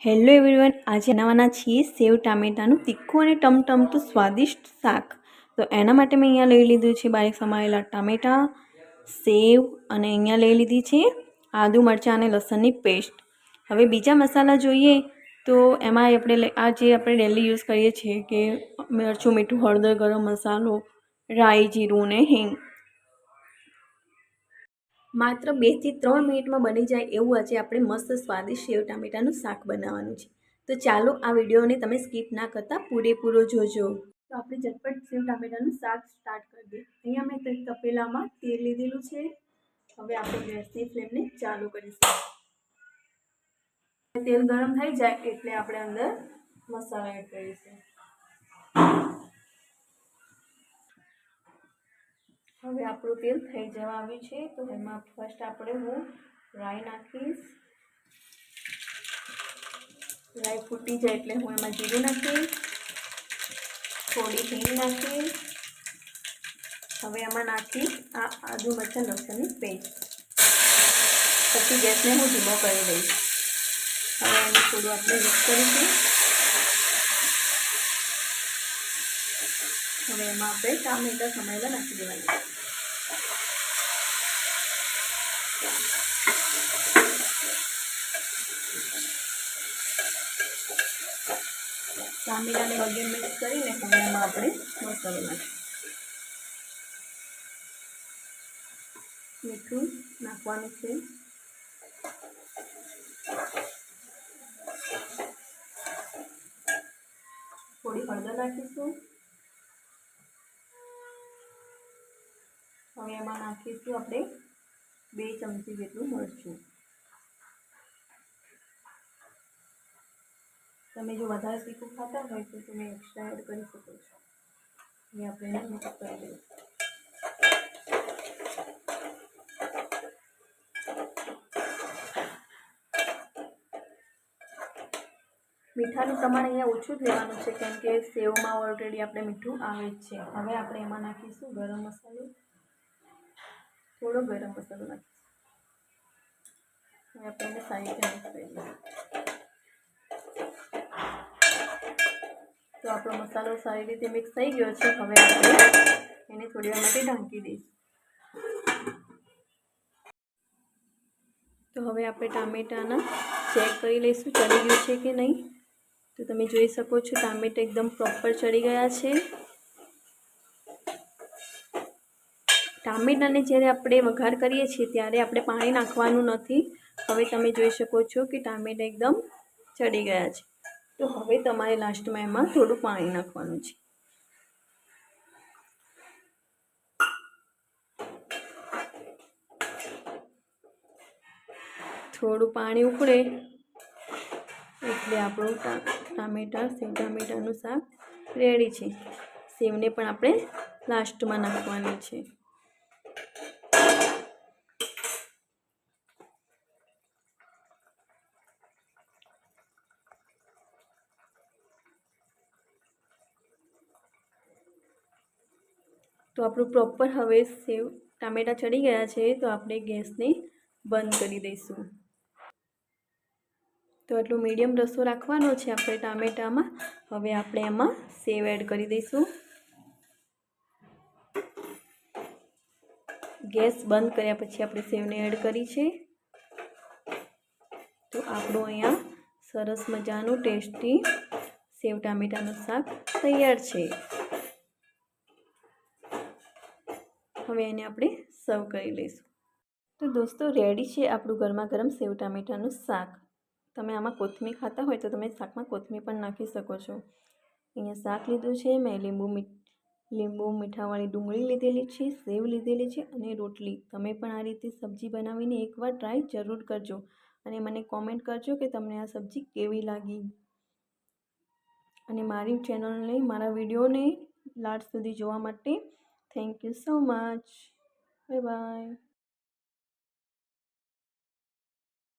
Hello everyone, આજે બનાવવાના છીએ સેવ ટામેટાનું તીખું અને ટમટમતું સ્વાદિષ્ટ શાક. તો એના માટે મેં અહીંયા લઈ લીધું છે બારીક સમારેલા ટામેટાં, સેવ અને અહીંયા લઈ લીધી છે આદુ મરચાં અને લસણની પેસ્ટ. હવે બીજા મસાલા જોઈએ તો એમાં આપણે આપણે ડેલી યુઝ કરીએ છીએ કે મરચું, મીઠું, હળદર, ગરમ મસાલો, રાઈ, જીરું ને હિંગ. માત્ર 2 થી 3 મિનિટમાં બની જાય એવું આજે આપણે મસ્ત સ્વાદિષ્ટ સેવ ટામેટાનું શાક બનાવવાનું છે. તો ચાલો આ વિડીયોને તમે સ્કીપ ના કરતા પૂરેપૂરો જોજો. તો આપણે ઝટપટ સેવ ટામેટાનું શાક સ્ટાર્ટ કરી દઈએ. અહીંયા મેં તપેલામાં તેલ લીધેલું છે. હવે આપણે ગેસની ફ્લેમને ચાલુ કરીશું. તેલ ગરમ થઈ જાય એટલે આપણે અંદર મસાલા એડ કરીશું. હવે આપણું તેલ થઈ જવા આવ્યું છે તો એમાં ફર્સ્ટ હું રાઈ નાખીશ. રાઈ ફૂટી જાય એટલે હું એમાં જીરું નાખીશ, થોડી હિંગ નાખીશ. હવે એમાં નાખીશ આ આદુ મરચાં લસણની પેસ્ટ. પછી ગેસને હું ધીમો કરી દઈશ. હવે એને થોડું આપણે મિક્સ કરીશું. હવે એમાં આપણે ટામેટાં સમારેલા નાખી દેવાના. ટામેટાને વગેરે મિક્સ કરીને હવે એમાં આપણે મસાલો નાખીશું. મીઠું નાખવાનું છે, થોડી હળદર નાખીશું. હવે એમાં નાખીશું આપણે 2 ચમચી જેટલું મરચું. તમે જો વધારે તીખું ખાતા હોય તો તમે એક્સ્ટ્રા એડ કરી શકો છો. હવે આપણે એને મિક્સ કરી દઈશું. મીઠાનું પ્રમાણ અહીંયા ઓછું જ લેવાનું છે કેમ કે સેવમાં ઓલરેડી આપણે મીઠું આવે જ છે. હવે આપણે એમાં નાખીશું ગરમ મસાલો, થોડો ગરમ મસાલો નાખીશું. હવે આપણે એને સારી રીતે મિક્સ કરી દઈશું. તો આપણો મસાલો સારી રીતે મિક્સ થઈ ગયો છે. હવે આપણે એને થોડી વાર માટે ઢાંકી દઈશું. તો હવે આપણે ટામેટાના ચેક કરી લઈશું ચડી ગયું છે કે નહીં. તો તમે જોઈ શકો છો ટામેટા એકદમ પ્રોપર ચડી ગયા છે. ટામેટાને જ્યારે આપણે વઘાર કરીએ છીએ ત્યારે આપણે પાણી નાખવાનું નથી. હવે તમે જોઈ શકો છો કે ટામેટા એકદમ ચડી ગયા છે. તો હવે તમારે લાસ્ટમાં એમાં થોડું પાણી નાખવાનું છે. થોડું પાણી ઉકળે એટલે આપણું સેવ ટામેટાનું શાક રેડી છે. સેવને પણ આપણે લાસ્ટમાં નાખવાની છે. તો આપણું પ્રોપર હવે સેવ ટામેટાં ચડી ગયા છે તો આપણે ગેસને બંધ કરી દઈશું. તો એટલું મીડિયમ રસો રાખવાનો છે આપણે ટામેટામાં. હવે આપણે એમાં સેવ એડ કરી દઈશું. ગેસ બંધ કર્યા પછી આપણે સેવને એડ કરી છે. તો આપણું અહીંયા સરસ મજાનું ટેસ્ટી સેવ ટામેટાનું શાક તૈયાર છે. હવે એને આપણે સર્વ કરી લઈશું. તો દોસ્તો રેડી છે આપણું ગરમા ગરમ સેવ ટામેટાનું શાક. તમે આમાં કોથમીર ખાતા હોય તો તમે શાકમાં કોથમીર પણ નાખી શકો છો. અહીંયા શાક લીધું છે મેં, લીંબુ મીઠાવાળી ડુંગળી લીધેલી છે, સેવ લીધેલી છે અને રોટલી. તમે પણ આ રીતે સબ્જી બનાવીને એકવાર ટ્રાય જરૂર કરજો અને મને કોમેન્ટ કરજો કે તમને આ સબ્જી કેવી લાગી. અને મારી ચેનલને, મારા વિડીયોને લાસ્ટ સુધી જોવા માટે thank you so much. Bye bye.